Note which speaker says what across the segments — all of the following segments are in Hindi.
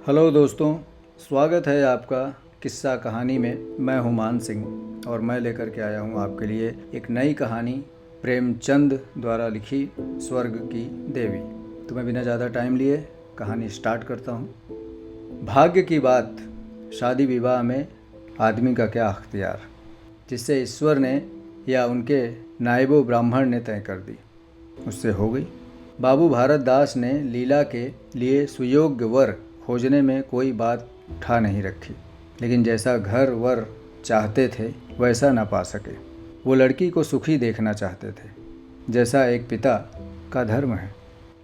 Speaker 1: हेलो दोस्तों, स्वागत है आपका किस्सा कहानी में। मैं हूं मान सिंह और मैं लेकर के आया हूं आपके लिए एक नई कहानी प्रेमचंद द्वारा लिखी स्वर्ग की देवी। तो मैं बिना ज़्यादा टाइम लिए कहानी स्टार्ट करता हूं। भाग्य की बात, शादी विवाह में आदमी का क्या अख्तियार, जिससे ईश्वर ने या उनके नायबो ब्राह्मण ने तय कर दी, उससे हो गई। बाबू भारत दास ने लीला के लिए सुयोग्य वर खोजने में कोई बात उठा नहीं रखी, लेकिन जैसा घर वर चाहते थे वैसा न पा सके। वो लड़की को सुखी देखना चाहते थे, जैसा एक पिता का धर्म है,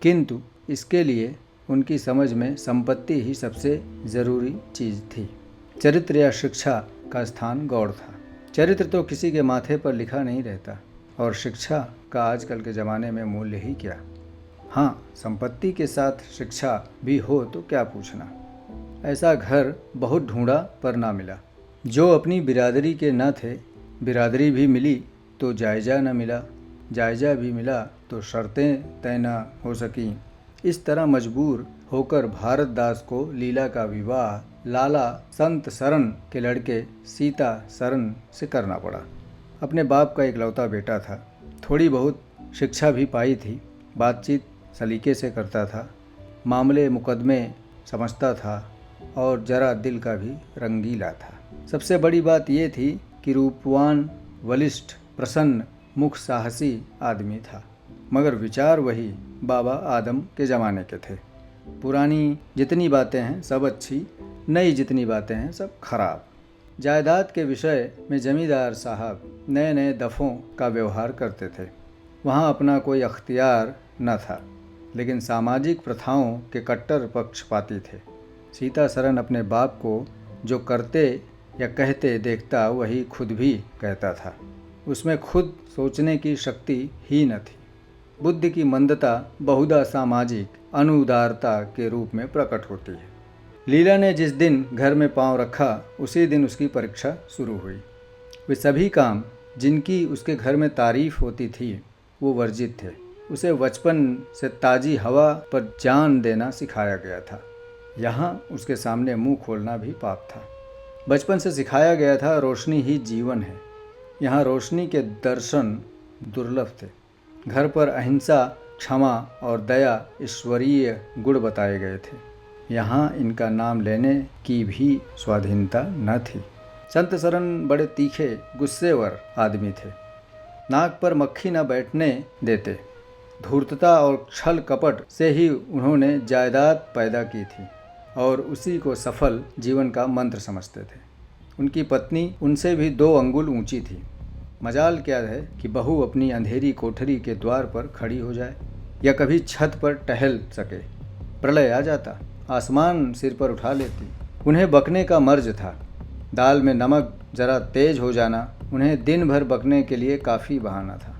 Speaker 1: किंतु इसके लिए उनकी समझ में संपत्ति ही सबसे ज़रूरी चीज़ थी। चरित्र या शिक्षा का स्थान गौड़ था। चरित्र तो किसी के माथे पर लिखा नहीं रहता, और शिक्षा का आजकल के ज़माने में मूल्य ही क्या। हाँ, संपत्ति के साथ शिक्षा भी हो तो क्या पूछना। ऐसा घर बहुत ढूंढा पर ना मिला। जो अपनी बिरादरी के न थे, बिरादरी भी मिली तो जायज़ा न मिला, जायज़ा भी मिला तो शर्तें तय न हो सकीं। इस तरह मजबूर होकर भारत दास को लीला का विवाह लाला संत सरन के लड़के सीता सरन से करना पड़ा। अपने बाप का इकलौता बेटा था, थोड़ी बहुत शिक्षा भी पाई थी, बातचीत सलीके से करता था, मामले मुकदमे समझता था और जरा दिल का भी रंगीला था। सबसे बड़ी बात यह थी कि रूपवान, बलिष्ठ, प्रसन्न, मुख साहसी आदमी था, मगर विचार वही बाबा आदम के ज़माने के थे। पुरानी जितनी बातें हैं सब अच्छी, नई जितनी बातें हैं सब खराब। जायदाद के विषय में जमींदार साहब नए नए दफ़ों का व्यवहार करते थे। वहाँ अपना कोई अख्तियार न था, लेकिन सामाजिक प्रथाओं के कट्टर पक्षपाती थे। सीता सरन अपने बाप को जो करते या कहते देखता वही खुद भी कहता था। उसमें खुद सोचने की शक्ति ही न थी। बुद्धि की मंदता बहुधा सामाजिक अनुदारता के रूप में प्रकट होती है। लीला ने जिस दिन घर में पांव रखा उसी दिन उसकी परीक्षा शुरू हुई। वे सभी काम जिनकी उसके घर में तारीफ होती थी वो वर्जित थे। उसे बचपन से ताज़ी हवा पर जान देना सिखाया गया था। यहाँ उसके सामने मुंह खोलना भी पाप था। बचपन से सिखाया गया था रोशनी ही जीवन है। यहाँ रोशनी के दर्शन दुर्लभ थे। घर पर अहिंसा, क्षमा और दया ईश्वरीय गुण बताए गए थे। यहाँ इनका नाम लेने की भी स्वाधीनता न थी। संत सरन बड़े तीखे, गुस्सेवर आदमी थे। नाक पर मक्खी न बैठने देते। धूर्तता और छल कपट से ही उन्होंने जायदाद पैदा की थी और उसी को सफल जीवन का मंत्र समझते थे। उनकी पत्नी उनसे भी 2 अंगुल ऊंची थी। मजाल क्या है कि बहू अपनी अंधेरी कोठरी के द्वार पर खड़ी हो जाए या कभी छत पर टहल सके। प्रलय आ जाता, आसमान सिर पर उठा लेती। उन्हें बकने का मर्ज था। दाल में नमक जरा तेज हो जाना उन्हें दिन भर बकने के लिए काफ़ी बहाना था।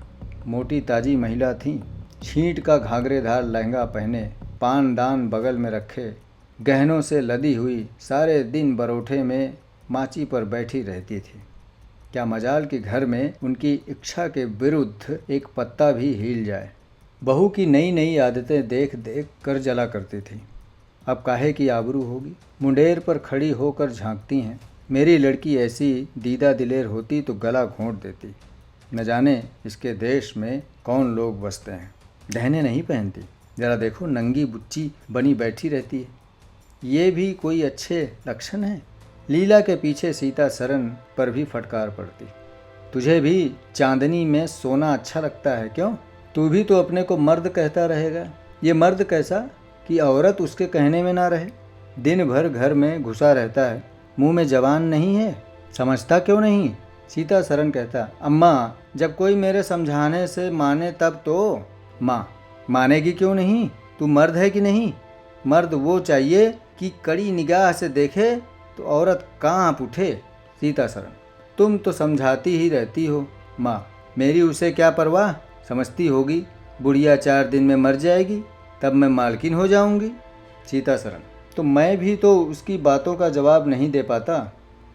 Speaker 1: मोटी ताजी महिला थीं। छींट का घाघरेदार लहंगा पहने, पान दान बगल में रखे, गहनों से लदी हुई, सारे दिन बरोठे में माची पर बैठी रहती थी। क्या मजाल कि घर में उनकी इच्छा के विरुद्ध एक पत्ता भी हिल जाए। बहू की नई नई आदतें देख देख कर जला करती थी। अब काहे की आबरू होगी। मुंडेर पर खड़ी होकर झांकती हैं। मेरी लड़की ऐसी दीदा दिलेर होती तो गला घोंट देती। न जाने इसके देश में कौन लोग बसते हैं। गहने नहीं पहनती, जरा देखो नंगी बुच्ची बनी बैठी रहती है। ये भी कोई अच्छे लक्षण हैं। लीला के पीछे सीता सरन पर भी फटकार पड़ती। तुझे भी चांदनी में सोना अच्छा लगता है क्यों? तू भी तो अपने को मर्द कहता रहेगा। ये मर्द कैसा कि औरत उसके कहने में ना रहे। दिन भर घर में घुसा रहता है, मुंह में जवान नहीं है, समझता क्यों नहीं? सीता सरन कहता, अम्मा जब कोई मेरे समझाने से माने तब तो। माँ, मानेगी क्यों नहीं? तू मर्द है कि नहीं? मर्द वो चाहिए कि कड़ी निगाह से देखे तो औरत कांप उठे। सीता सरन, तुम तो समझाती ही रहती हो। माँ, मेरी उसे क्या परवाह? समझती होगी बुढ़िया 4 दिन में मर जाएगी, तब मैं मालकिन हो जाऊंगी। सीता सरन, तो मैं भी तो उसकी बातों का जवाब नहीं दे पाता।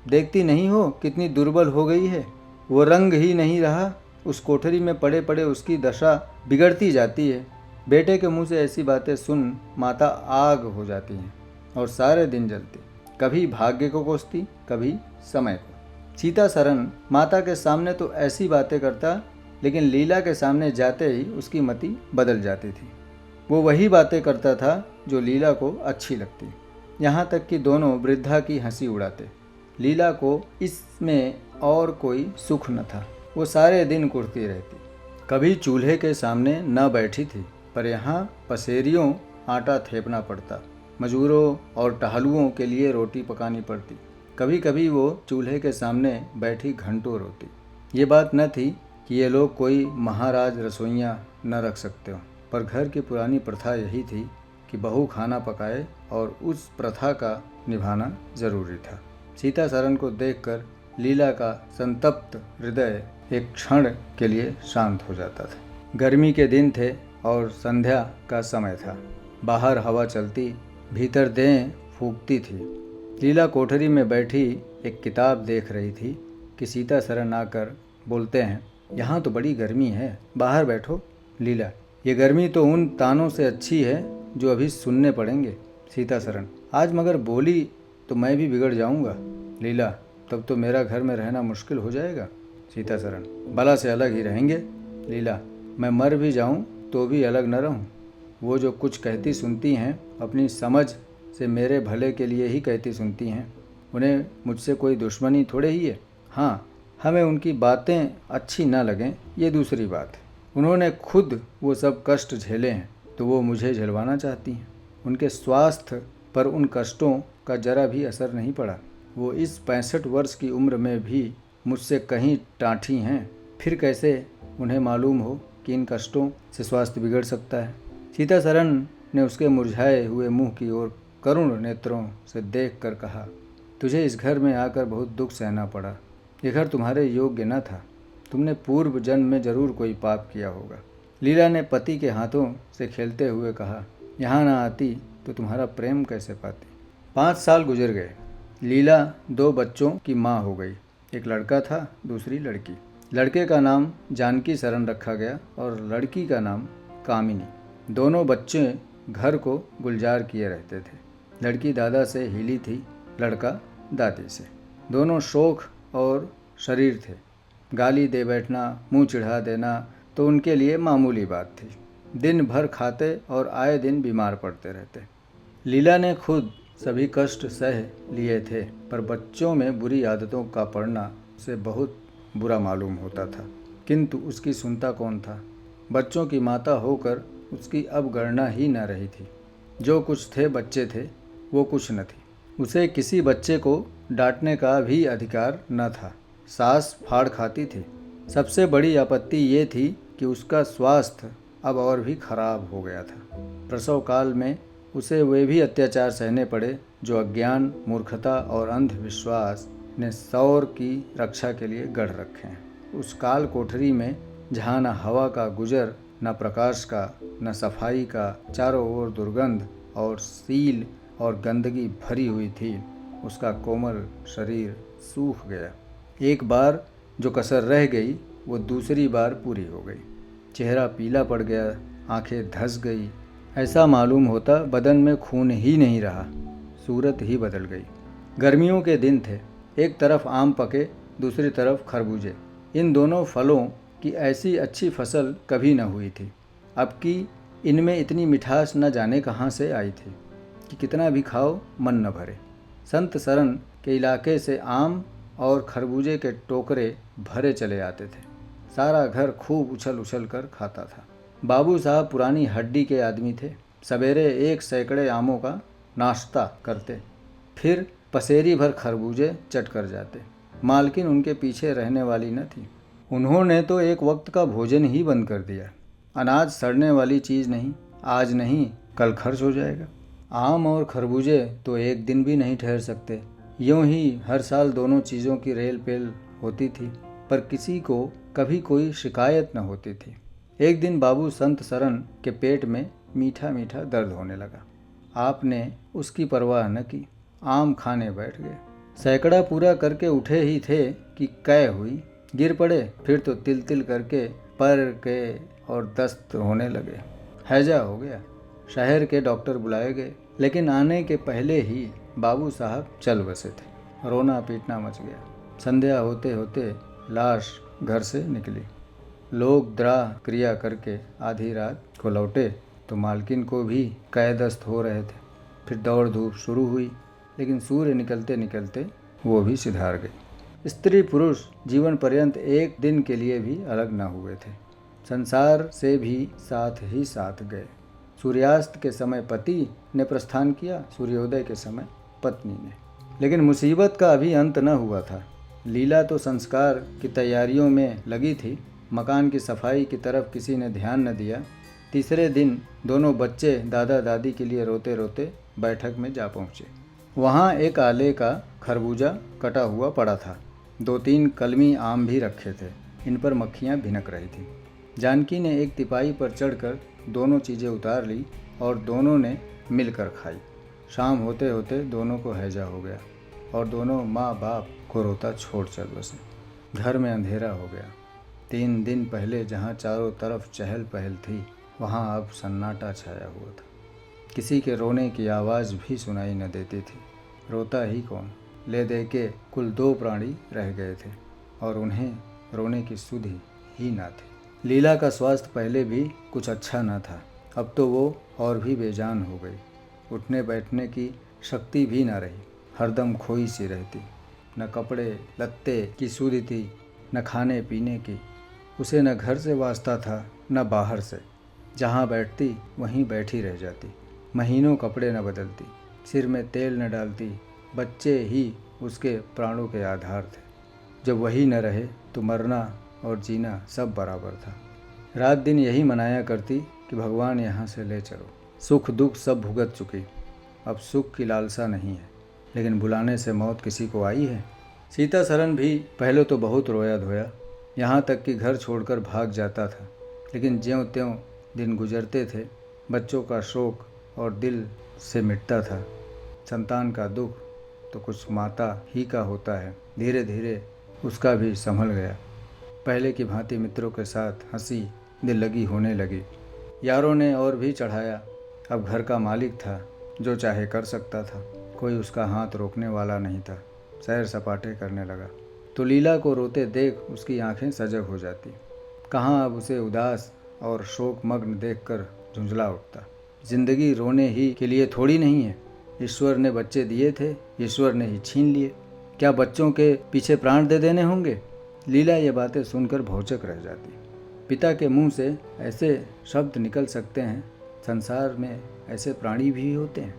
Speaker 1: देखती नहीं हो कितनी दुर्बल हो गई है। वो रंग ही नहीं रहा। उस कोठरी में पड़े पड़े उसकी दशा बिगड़ती जाती है। बेटे के मुंह से ऐसी बातें सुन माता आग हो जाती हैं और सारे दिन जलती। कभी भाग्य को कोसती, कभी समय को। सीता सरन माता के सामने तो ऐसी बातें करता, लेकिन लीला के सामने जाते ही उसकी मति बदल जाती थी। वो वही बातें करता था जो लीला को अच्छी लगती। यहाँ तक कि दोनों वृद्धा की हंसी उड़ाते। लीला को इसमें और कोई सुख न था। वो सारे दिन कुढ़ती रहती। कभी चूल्हे के सामने न बैठी थी, पर यहाँ पसेरियों आटा थेपना पड़ता, मजूरों और टहलुओं के लिए रोटी पकानी पड़ती। कभी कभी वो चूल्हे के सामने बैठी घंटों रोती। ये बात न थी कि ये लोग कोई महाराज रसोइयाँ न रख सकते हो, पर घर की पुरानी प्रथा यही थी कि बहू खाना पकाए और उस प्रथा का निभाना जरूरी था। सीता सरन को देखकर लीला का संतप्त हृदय एक क्षण के लिए शांत हो जाता था। गर्मी के दिन थे और संध्या का समय था। बाहर हवा चलती, भीतर देह फूंकती थी। लीला कोठरी में बैठी एक किताब देख रही थी कि सीता सरन आकर बोलते हैं, यहाँ तो बड़ी गर्मी है, बाहर बैठो। लीला, ये गर्मी तो उन तानों से अच्छी है जो अभी सुनने पड़ेंगे। सीता सरन, आज मगर बोली तो मैं भी बिगड़ जाऊंगा। लीला, तब तो मेरा घर में रहना मुश्किल हो जाएगा। सीता सरन, बला से अलग ही रहेंगे। लीला, मैं मर भी जाऊं तो भी अलग न रहूं। वो जो कुछ कहती सुनती हैं अपनी समझ से मेरे भले के लिए ही कहती सुनती हैं। उन्हें मुझसे कोई दुश्मनी थोड़े ही है। हाँ, हमें उनकी बातें अच्छी ना लगें, ये दूसरी बात है। उन्होंने खुद वो सब कष्ट झेले हैं तो वो मुझे झेलवाना चाहती हैं। उनके स्वास्थ्य पर उन कष्टों का जरा भी असर नहीं पड़ा। वो इस 65 वर्ष की उम्र में भी मुझसे कहीं टाँठी हैं। फिर कैसे उन्हें मालूम हो कि इन कष्टों से स्वास्थ्य बिगड़ सकता है। सीता सरन ने उसके मुरझाए हुए मुंह की ओर करुण नेत्रों से देखकर कहा, तुझे इस घर में आकर बहुत दुख सहना पड़ा। ये घर तुम्हारे योग्य न था। तुमने पूर्व जन्म में जरूर कोई पाप किया होगा। लीला ने पति के हाथों से खेलते हुए कहा, यहाँ ना आती तो तुम्हारा प्रेम कैसे पाती। 5 साल गुजर गए। लीला 2 बच्चों की माँ हो गई। एक लड़का था, दूसरी लड़की। लड़के का नाम जानकी सरन रखा गया और लड़की का नाम कामिनी। दोनों बच्चे घर को गुलजार किए रहते थे। लड़की दादा से हिली थी, लड़का दादी से। दोनों शौक और शरीर थे। गाली दे बैठना, मुंह चिढ़ा देना तो उनके लिए मामूली बात थी। दिन भर खाते और आए दिन बीमार पड़ते रहते। लीला ने खुद सभी कष्ट सह लिए थे, पर बच्चों में बुरी आदतों का पड़ना उसे बहुत बुरा मालूम होता था। किंतु उसकी सुनता कौन था। बच्चों की माता होकर उसकी अब गणना ही न रही थी। जो कुछ थे बच्चे थे, वो कुछ न थी। उसे किसी बच्चे को डांटने का भी अधिकार न था। सास फाड़ खाती थी। सबसे बड़ी आपत्ति ये थी कि उसका स्वास्थ्य अब और भी खराब हो गया था। प्रसव काल में उसे वे भी अत्याचार सहने पड़े जो अज्ञान, मूर्खता और अंधविश्वास ने सौर की रक्षा के लिए गढ़ रखे हैं। उस काल कोठरी में जहाँ न हवा का गुजर, न प्रकाश का, न सफाई का, चारों ओर दुर्गंध और सील और गंदगी भरी हुई थी, उसका कोमल शरीर सूख गया। एक बार जो कसर रह गई वो दूसरी बार पूरी हो गई। चेहरा पीला पड़ गया, आंखें धंस गई। ऐसा मालूम होता बदन में खून ही नहीं रहा, सूरत ही बदल गई। गर्मियों के दिन थे। एक तरफ आम पके, दूसरी तरफ खरबूजे। इन दोनों फलों की ऐसी अच्छी फसल कभी न हुई थी। अब की इनमें इतनी मिठास न जाने कहाँ से आई थी कि कितना भी खाओ मन न भरे। संत सरन के इलाके से आम और खरबूजे के टोकरे भरे चले आते थे। सारा घर खूब उछल उछल कर खाता था। बाबू साहब पुरानी हड्डी के आदमी थे। सवेरे 1 सैकड़े आमों का नाश्ता करते, फिर पसेरी भर खरबूजे चट कर जाते। मालकिन उनके पीछे रहने वाली न थी। उन्होंने तो एक वक्त का भोजन ही बंद कर दिया। अनाज सड़ने वाली चीज़ नहीं, आज नहीं कल खर्च हो जाएगा। आम और खरबूजे तो एक दिन भी नहीं ठहर सकते। यूं ही हर साल दोनों चीज़ों की रेल पेल होती थी, पर किसी को कभी कोई शिकायत न होती थी। एक दिन बाबू संत सरन के पेट में मीठा मीठा दर्द होने लगा। आपने उसकी परवाह न की, आम खाने बैठ गए। सैकड़ा पूरा करके उठे ही थे कि कै हुई, गिर पड़े। फिर तो तिल तिल करके पर के और दस्त होने लगे। हैजा हो गया। शहर के डॉक्टर बुलाए गए। लेकिन आने के पहले ही बाबू साहब चल बसे थे। रोना पीटना मच गया। संध्या होते होते लाश घर से निकली। लोग द्राह क्रिया करके आधी रात को लौटे तो मालकिन को भी कैदस्त हो रहे थे। फिर दौड़ धूप शुरू हुई, लेकिन सूर्य निकलते निकलते वो भी सिधार गई। स्त्री पुरुष जीवन पर्यंत एक दिन के लिए भी अलग न हुए थे। संसार से भी साथ ही साथ गए। सूर्यास्त के समय पति ने प्रस्थान किया, सूर्योदय के समय पत्नी ने। लेकिन मुसीबत का अभी अंत न हुआ था। लीला तो संस्कार की तैयारियों में लगी थी। मकान की सफाई की तरफ किसी ने ध्यान न दिया। तीसरे दिन दोनों बच्चे दादा दादी के लिए रोते रोते बैठक में जा पहुँचे। वहाँ एक आले का खरबूजा कटा हुआ पड़ा था। 2-3 कलमी आम भी रखे थे। इन पर मक्खियाँ भिनक रही थीं। जानकी ने एक तिपाई पर चढ़कर दोनों चीज़ें उतार ली और दोनों ने मिलकर खाई। शाम होते होते दोनों को हैजा हो गया और दोनों माँ बाप को रोता छोड़ चल बसे। घर में अंधेरा हो गया। 3 दिन पहले जहाँ चारों तरफ चहल पहल थी, वहाँ अब सन्नाटा छाया हुआ था। किसी के रोने की आवाज़ भी सुनाई न देती थी। रोता ही कौन? ले दे के कुल 2 प्राणी रह गए थे और उन्हें रोने की सुधि ही ना थी। लीला का स्वास्थ्य पहले भी कुछ अच्छा न था। अब तो वो और भी बेजान हो गई। उठने बैठने की शक्ति भी ना रही। हरदम खोई सी रहती। न कपड़े लत्ते की सुधि थी, न खाने पीने की। उसे न घर से वास्ता था न बाहर से। जहाँ बैठती वहीं बैठी रह जाती। महीनों कपड़े न बदलती, सिर में तेल न डालती। बच्चे ही उसके प्राणों के आधार थे। जब वही न रहे तो मरना और जीना सब बराबर था। रात दिन यही मनाया करती कि भगवान यहाँ से ले चलो। सुख दुख सब भुगत चुकी, अब सुख की लालसा नहीं है। लेकिन बुलाने से मौत किसी को आई है? सीता सरन भी पहले तो बहुत रोया धोया, यहाँ तक कि घर छोड़कर भाग जाता था। लेकिन ज्यों त्यों दिन गुजरते थे, बच्चों का शोक और दिल से मिटता था। संतान का दुख तो कुछ माता ही का होता है। धीरे धीरे उसका भी संभल गया। पहले की भांति मित्रों के साथ हंसी दिल लगी होने लगी। यारों ने और भी चढ़ाया। अब घर का मालिक था, जो चाहे कर सकता था। कोई उसका हाथ रोकने वाला नहीं था। सैर सपाटे करने लगा तो लीला को रोते देख उसकी आंखें सजग हो जाती। कहाँ अब उसे उदास और शोकमग्न देखकर झुंझला उठता। जिंदगी रोने ही के लिए थोड़ी नहीं है। ईश्वर ने बच्चे दिए थे, ईश्वर ने ही छीन लिए। क्या बच्चों के पीछे प्राण दे देने होंगे? लीला ये बातें सुनकर भौचक रह जाती। पिता के मुंह से ऐसे शब्द निकल सकते हैं? संसार में ऐसे प्राणी भी होते हैं।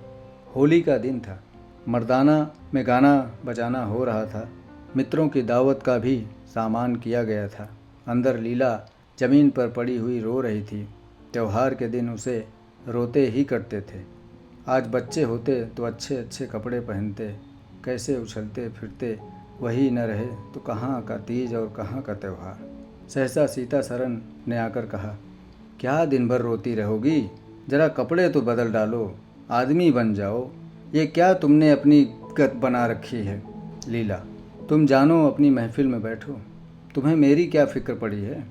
Speaker 1: होली का दिन था। मर्दाना में गाना बजाना हो रहा था। मित्रों की दावत का भी सामान किया गया था। अंदर लीला जमीन पर पड़ी हुई रो रही थी। त्योहार के दिन उसे रोते ही करते थे। आज बच्चे होते तो अच्छे अच्छे कपड़े पहनते, कैसे उछलते फिरते। वही न रहे तो कहाँ का तीज और कहाँ का त्यौहार। सहसा सीता सरन ने आकर कहा, क्या दिन भर रोती रहोगी? जरा कपड़े तो बदल डालो, आदमी बन जाओ। ये क्या तुमने अपनी गत बना रखी है? लीला, तुम जानो अपनी महफिल में बैठो, तुम्हें मेरी क्या फिक्र पड़ी है?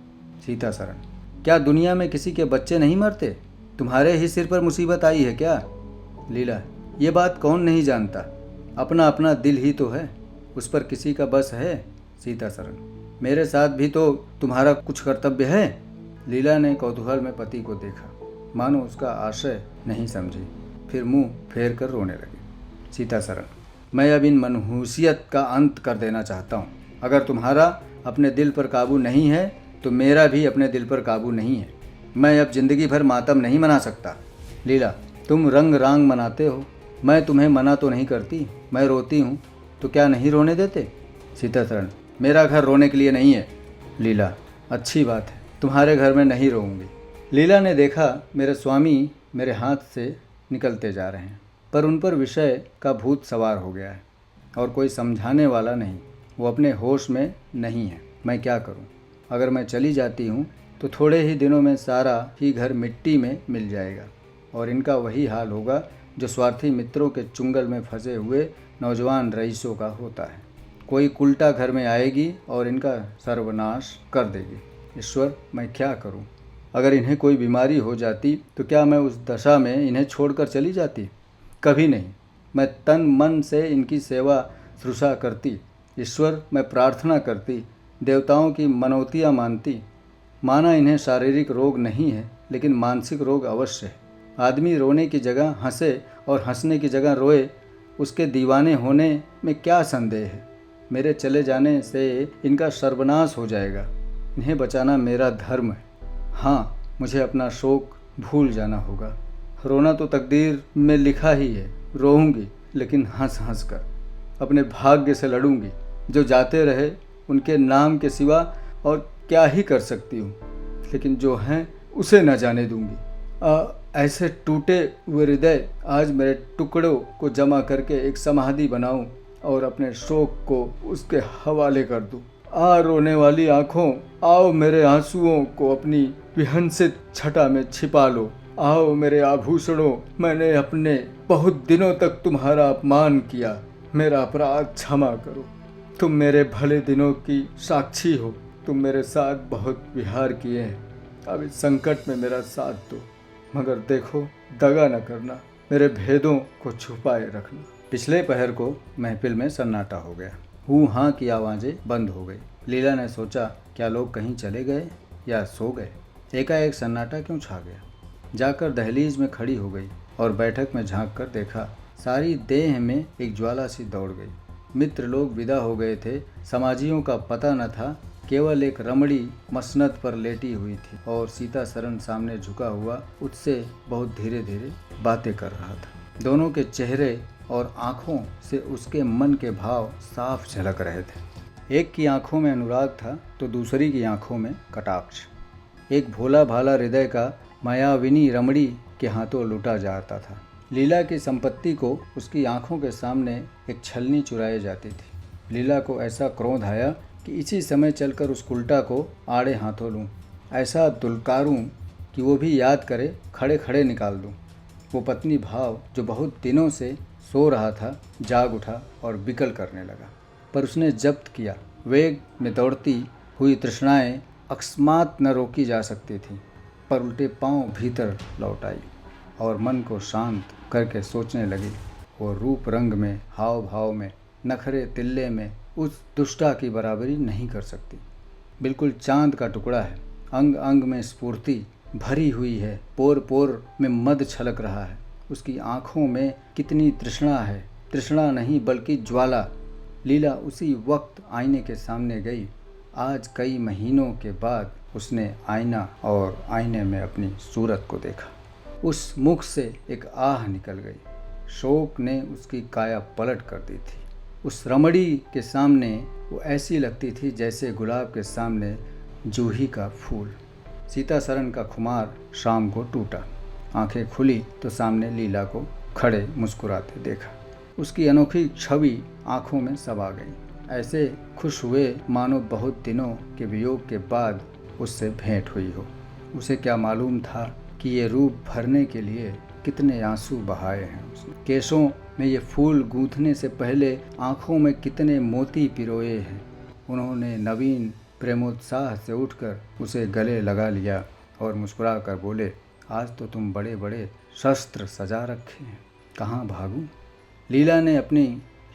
Speaker 1: सीता सरन, क्या दुनिया में किसी के बच्चे नहीं मरते? तुम्हारे ही सिर पर मुसीबत आई है क्या? लीला, ये बात कौन नहीं जानता। अपना अपना दिल ही तो है, उस पर किसी का बस है। सीता सरन, मेरे साथ भी तो तुम्हारा कुछ कर्तव्य है। लीला ने कौतूहल में पति को देखा, मानो उसका आशय नहीं समझी। फिर मुंह फेर कर रोने लगी। सीता सरन, मैं अब इन मनहूसियत का अंत कर देना चाहता हूँ। अगर तुम्हारा अपने दिल पर काबू नहीं है तो मेरा भी अपने दिल पर काबू नहीं है। मैं अब जिंदगी भर मातम नहीं मना सकता। लीला, तुम रंग रांग मनाते हो, मैं तुम्हें मना तो नहीं करती। मैं रोती हूँ तो क्या नहीं रोने देते? सीता सरन, मेरा घर रोने के लिए नहीं है। लीला, अच्छी बात है, तुम्हारे घर में नहीं रोऊंगी। लीला ने देखा मेरे स्वामी मेरे हाथ से निकलते जा रहे हैं, पर उन पर विषय का भूत सवार हो गया है और कोई समझाने वाला नहीं। वो अपने होश में नहीं है। मैं क्या करूं? अगर मैं चली जाती हूं तो थोड़े ही दिनों में सारा ही घर मिट्टी में मिल जाएगा और इनका वही हाल होगा जो स्वार्थी मित्रों के चुंगल में फंसे हुए नौजवान रईसों का होता है। कोई उल्टा घर में आएगी और इनका सर्वनाश कर देगी। ईश्वर, मैं क्या करूं? अगर इन्हें कोई बीमारी हो जाती तो क्या मैं उस दशा में इन्हें छोड़कर चली जाती? कभी नहीं। मैं तन मन से इनकी सेवा शुश्रूषा करती, ईश्वर मैं प्रार्थना करती, देवताओं की मनौतियाँ मानती। माना इन्हें शारीरिक रोग नहीं है, लेकिन मानसिक रोग अवश्य है। आदमी रोने की जगह हंसे और हंसने की जगह रोए, उसके दीवाने होने में क्या संदेह है। मेरे चले जाने से इनका सर्वनाश हो जाएगा। इन्हें बचाना मेरा धर्म है। हाँ, मुझे अपना शोक भूल जाना होगा। रोना तो तकदीर में लिखा ही है। रोऊंगी, लेकिन हंस हंस कर। अपने भाग्य से लड़ूंगी। जो जाते रहे उनके नाम के सिवा और क्या ही कर सकती हूँ, लेकिन जो हैं उसे न जाने दूंगी। ऐसे टूटे हुए हृदय आज मेरे टुकड़ों को जमा करके एक समाधि बनाऊं और अपने शोक को उसके हवाले कर दूं। रोने वाली आंखों, आओ मेरे आंसुओं को अपनी विहंसित छटा में छिपा लो। आओ मेरे आभूषणों, मैंने अपने बहुत दिनों तक तुम्हारा अपमान किया, मेरा अपराध क्षमा करो। तुम मेरे भले दिनों की साक्षी हो। तुम मेरे साथ बहुत विहार किए हैं, अब इस संकट में मेरा साथ दो। मगर देखो, दगा न करना, मेरे भेदों को छुपाए रखना। पिछले पहर को महफिल में सन्नाटा हो गया। हूँ हाँ की आवाज़ें बंद हो गई। लीला ने सोचा, क्या लोग कहीं चले गए या सो गए। एकाएक सन्नाटा क्यों छा गया। जाकर दहलीज में खड़ी हो गई और बैठक में झांक कर देखा। सारी देह में एक ज्वाला सी दौड़ गई। मित्र लोग विदा हो गए थे। समाजियों का पता न था। केवल एक रमणी मसनद पर लेटी हुई थी और सीता सरन सामने झुका हुआ उससे बहुत धीरे धीरे बातें कर रहा था। दोनों के चेहरे और आँखों से उसके मन के भाव साफ झलक रहे थे। एक की आँखों में अनुराग था तो दूसरी की आँखों में कटाक्ष। एक भोला भाला हृदय का मायाविनी रमणी के हाथों लूटा जाता था। लीला की संपत्ति को उसकी आँखों के सामने एक छलनी चुराई जाती थी। लीला को ऐसा क्रोध आया कि इसी समय चलकर उस उल्टा को आड़े हाथों लूँ, ऐसा दुलकारूं कि वो भी याद करे, खड़े खड़े निकाल दूँ। वो पत्नी भाव जो बहुत दिनों से सो रहा था जाग उठा और बिकल करने लगा, पर उसने जब्त किया। वेग में दौड़ती हुई तृष्णाएं अकस्मात न रोकी जा सकती थी, पर उल्टे पांव भीतर लौट आई और मन को शांत करके सोचने लगी। वो रूप रंग में, हाव भाव में, नखरे तिल्ले में उस दुष्टा की बराबरी नहीं कर सकती। बिल्कुल चांद का टुकड़ा है। अंग अंग में स्फूर्ति भरी हुई है। पोर पोर में मद छलक रहा है। उसकी आँखों में कितनी तृष्णा है। तृष्णा नहीं बल्कि ज्वाला। लीला उसी वक्त आईने के सामने गई। आज कई महीनों के बाद उसने आईना और आईने में अपनी सूरत को देखा। उस मुख से एक आह निकल गई। शोक ने उसकी काया पलट कर दी थी। उस रमणी के सामने वो ऐसी लगती थी जैसे गुलाब के सामने जूही का फूल। सीता सरन का खुमार शाम को टूटा। आंखें खुली तो सामने लीला को खड़े मुस्कुराते देखा। उसकी अनोखी छवि आंखों में समा गई। ऐसे खुश हुए मानो बहुत दिनों के वियोग के बाद उससे भेंट हुई हो। उसे क्या मालूम था कि ये रूप भरने के लिए कितने आंसू बहाए हैं उसने। केशों में ये फूल गूंथने से पहले आँखों में कितने मोती पिरोए हैं। उन्होंने नवीन प्रेमोत्साह से उठकर उसे गले लगा लिया और मुस्कुरा कर बोले, आज तो तुम बड़े बड़े शस्त्र सजा रखे हैं, कहाँ भागूं। लीला ने अपनी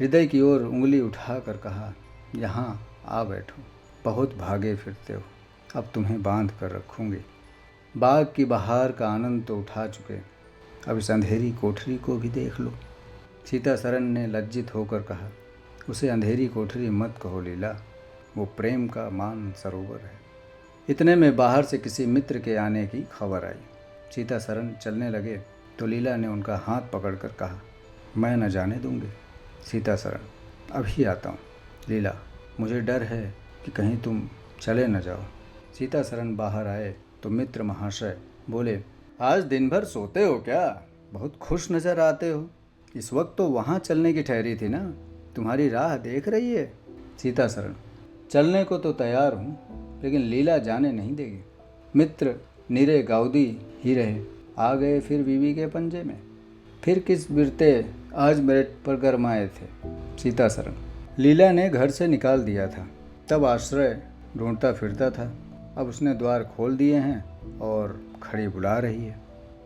Speaker 1: हृदय की ओर उंगली उठाकर कहा, यहाँ आ बैठो, बहुत भागे फिरते हो, अब तुम्हें बांध कर रखूँगी। बाग की बहार का आनंद तो उठा चुके, अब इस अंधेरी कोठरी को भी देख लो। सीता सरन ने लज्जित होकर कहा, उसे अंधेरी कोठरी मत कहो लीला, वो प्रेम का मान सरोवर है। इतने में बाहर से किसी मित्र के आने की खबर आई। सीता सरन चलने लगे तो लीला ने उनका हाथ पकड़कर कहा, मैं न जाने दूंगी। सीता सरन, अभी आता हूँ। लीला, मुझे डर है कि कहीं तुम चले न जाओ। सीता सरन बाहर आए तो मित्र महाशय बोले, आज दिन भर सोते हो क्या? बहुत खुश नज़र आते हो। इस वक्त तो वहाँ चलने की ठहरी थी ना, तुम्हारी राह देख रही है। सीता सरन, चलने को तो तैयार हूँ, लेकिन लीला जाने नहीं देगी। मित्र निरे गाउदी ही रहे, आ गए फिर बीवी के पंजे में। फिर किस बिरते आज मेरे पर गरमाए थे। सीता सरन, लीला ने घर से निकाल दिया था, तब आश्रय ढूंढता फिरता था। अब उसने द्वार खोल दिए हैं और खड़ी बुला रही है।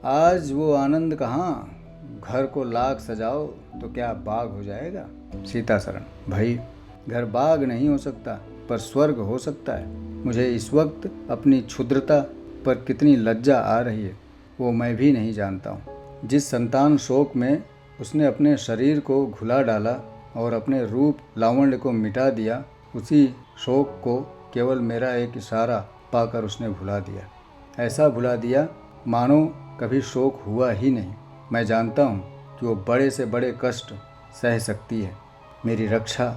Speaker 1: आज वो आनंद कहाँ, घर को लाख सजाओ तो क्या बाग हो जाएगा। सीता शरण, भाई घर बाग नहीं हो सकता पर स्वर्ग हो सकता है। मुझे इस वक्त अपनी क्षुद्रता पर कितनी लज्जा आ रही है वो मैं भी नहीं जानता हूँ। जिस संतान शोक में उसने अपने शरीर को घुला डाला और अपने रूप लावण्य को मिटा दिया, उसी शोक को केवल मेरा एक इशारा पाकर उसने भुला दिया। ऐसा भुला दिया मानो कभी शोक हुआ ही नहीं। मैं जानता हूँ कि वो बड़े से बड़े कष्ट सह सकती है। मेरी रक्षा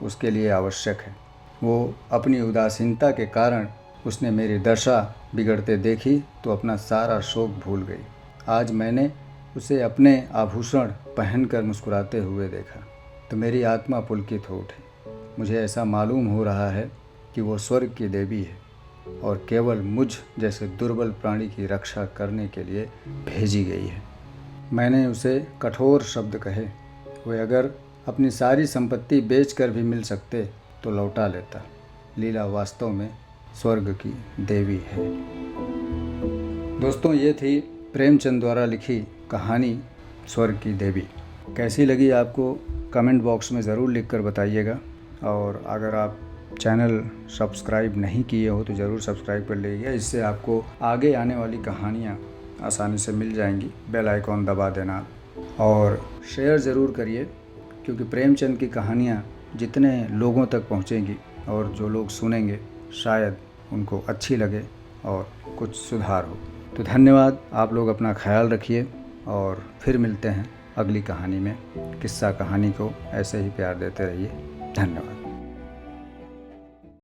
Speaker 1: उसके लिए आवश्यक है। वो अपनी उदासीनता के कारण उसने मेरी दशा बिगड़ते देखी तो अपना सारा शोक भूल गई। आज मैंने उसे अपने आभूषण पहनकर मुस्कुराते हुए देखा तो मेरी आत्मा पुलकित हो उठी। मुझे ऐसा मालूम हो रहा है कि वो स्वर्ग की देवी है और केवल मुझ जैसे दुर्बल प्राणी की रक्षा करने के लिए भेजी गई है। मैंने उसे कठोर शब्द कहे, वे अगर अपनी सारी संपत्ति बेचकर भी मिल सकते तो लौटा लेता। लीला वास्तव में स्वर्ग की देवी है। दोस्तों, ये थी प्रेमचंद द्वारा लिखी कहानी स्वर्ग की देवी। कैसी लगी आपको कमेंट बॉक्स में ज़रूर लिखकर बताइएगा। और अगर आप चैनल सब्सक्राइब नहीं किए हो तो ज़रूर सब्सक्राइब कर लीजिएगा। इससे आपको आगे आने वाली कहानियाँ आसानी से मिल जाएंगी। बेल आइकॉन दबा देना और शेयर ज़रूर करिए, क्योंकि प्रेमचंद की कहानियाँ जितने लोगों तक पहुँचेंगी और जो लोग सुनेंगे शायद उनको अच्छी लगे और कुछ सुधार हो। तो धन्यवाद। आप लोग अपना ख्याल रखिए और फिर मिलते हैं अगली कहानी में। किस्सा कहानी को ऐसे ही प्यार देते रहिए। धन्यवाद।